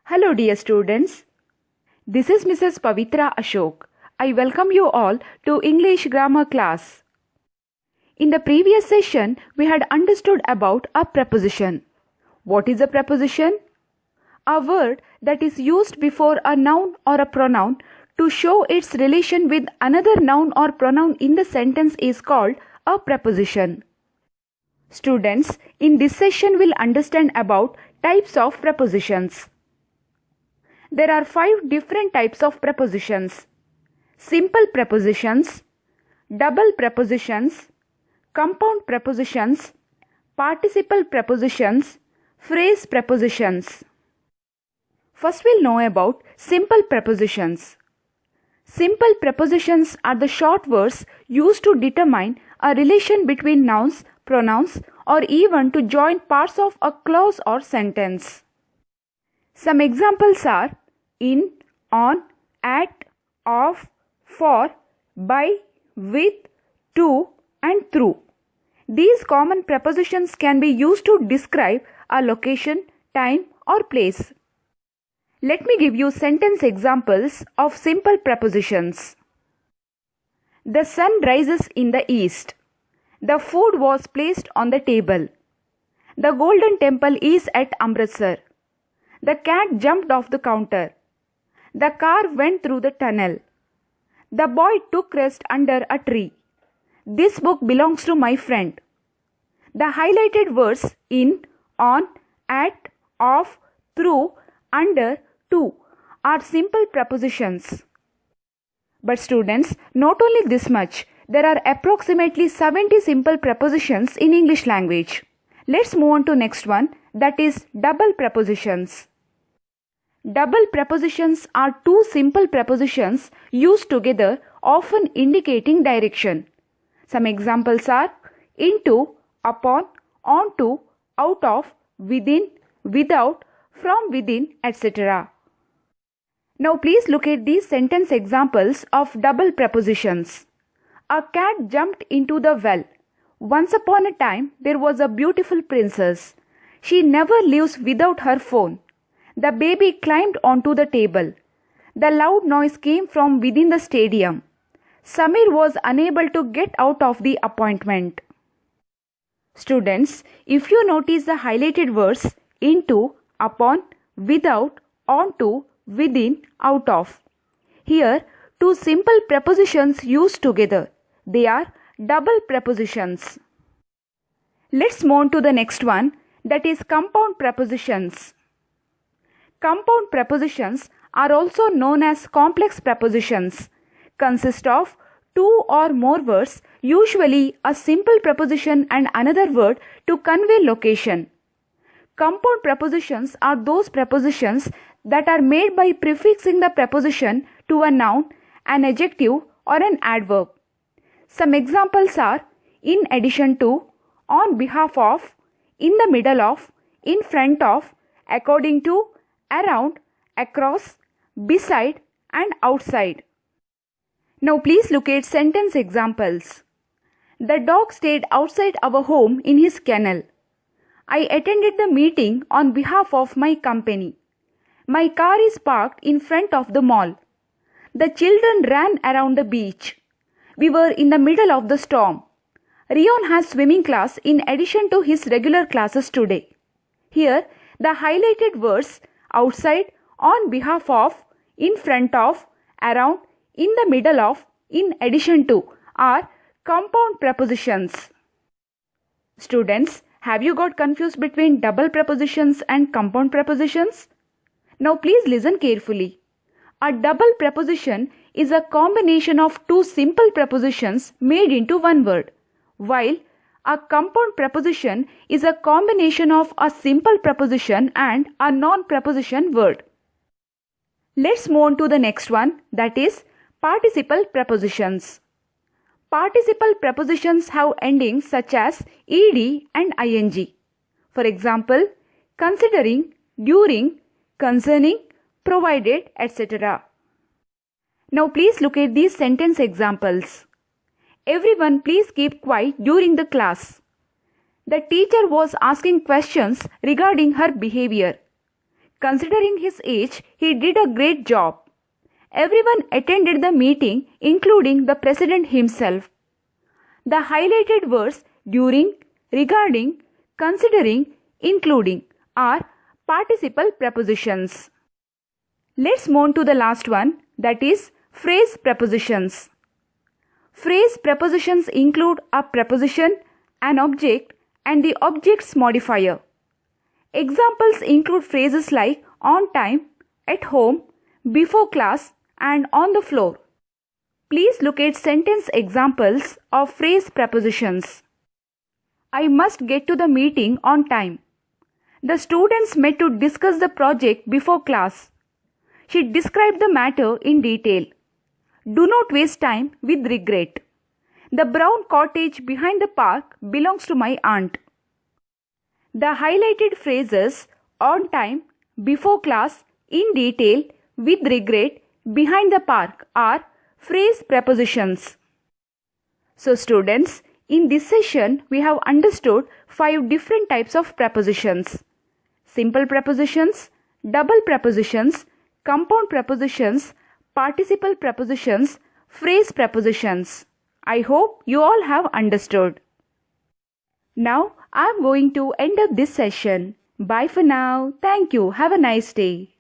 Hello, dear students. This is Mrs. Pavitra Ashok. I welcome you all to English grammar class. In the previous session, we had understood about a preposition. What is a preposition? A word that is used before a noun or a pronoun to show its relation with another noun or pronoun in the sentence is called a preposition. Students, in this session we'll understand about types of prepositions. There are 5 different types of prepositions: simple prepositions, double prepositions, compound prepositions, participle prepositions, phrase prepositions. First we'll know about simple prepositions. Simple prepositions are the short words used to determine a relation between nouns, pronouns, or even to join parts of a clause or sentence. Some examples are in, on, at, of, for, by, with, to, and through. These common prepositions can be used to describe a location, time, or place. Let me give you sentence examples of simple prepositions. The sun rises in the east. The food was placed on the table. The Golden Temple is at Amritsar. The cat jumped off the counter. The car went through the tunnel. The boy took rest under a tree. This book belongs to my friend. The highlighted words in, on, at, of, through, under, to are simple prepositions. But students, not only this much, there are approximately 70 simple prepositions in English language. Let's move on to next one, that is double prepositions. Double prepositions are two simple prepositions used together, often indicating direction. Some examples are into, upon, onto, out of, within, without, from within, etc. Now please look at these sentence examples of double prepositions. A cat jumped into the well. Once upon a time, there was a beautiful princess. She never leaves without her phone. The baby climbed onto the table. The loud noise came from within the stadium. Samir was unable to get out of the appointment. Students, if you notice the highlighted words into, upon, without, onto, within, out of. Here, two simple prepositions used together. They are double prepositions. Let's move on to the next one, that is compound prepositions. Compound prepositions are also known as complex prepositions. Consist of two or more words, usually a simple preposition and another word to convey location. Compound prepositions are those prepositions that are made by prefixing the preposition to a noun, an adjective, or an adverb. Some examples are in addition to, on behalf of, in the middle of, in front of, according to, around, across, beside, and outside. Now please look at sentence examples. The dog stayed outside our home in his kennel. I attended the meeting on behalf of my company. My car is parked in front of the mall. The children ran around the beach. We were in the middle of the storm. Rion has swimming class in addition to his regular classes today. Here, the highlighted words outside, on behalf of, in front of, around, in the middle of, in addition to are compound prepositions. Students, have you got confused between double prepositions and compound prepositions? Now please listen carefully. A double preposition is a combination of two simple prepositions made into one word, while a compound preposition is a combination of a simple preposition and a non-preposition word. Let's move on to the next one, that is participle prepositions. Participle prepositions have endings such as ed and ing. For example, considering, during, concerning, provided, etc. Now please look at these sentence examples. Everyone please keep quiet during the class. The teacher was asking questions regarding her behavior. Considering his age, he did a great job. Everyone attended the meeting, including the president himself. The highlighted words during, regarding, considering, including are participle prepositions. Let's move on to the last one, that is phrase prepositions. Phrase prepositions include a preposition, an object, and the object's modifier. Examples include phrases like on time, at home, before class, and on the floor. Please look at sentence examples of phrase prepositions. I must get to the meeting on time. The students met to discuss the project before class. She described the matter in detail. Do not waste time with regret. The brown cottage behind the park belongs to my aunt. The highlighted phrases on time, before class, in detail, with regret, behind the park are phrase prepositions. So students, in this session we have understood 5 different types of prepositions. Simple prepositions, double prepositions, compound prepositions, participle prepositions, phrase prepositions. I hope you all have understood. Now I am going to end up this session. Bye for now. Thank you. Have a nice day.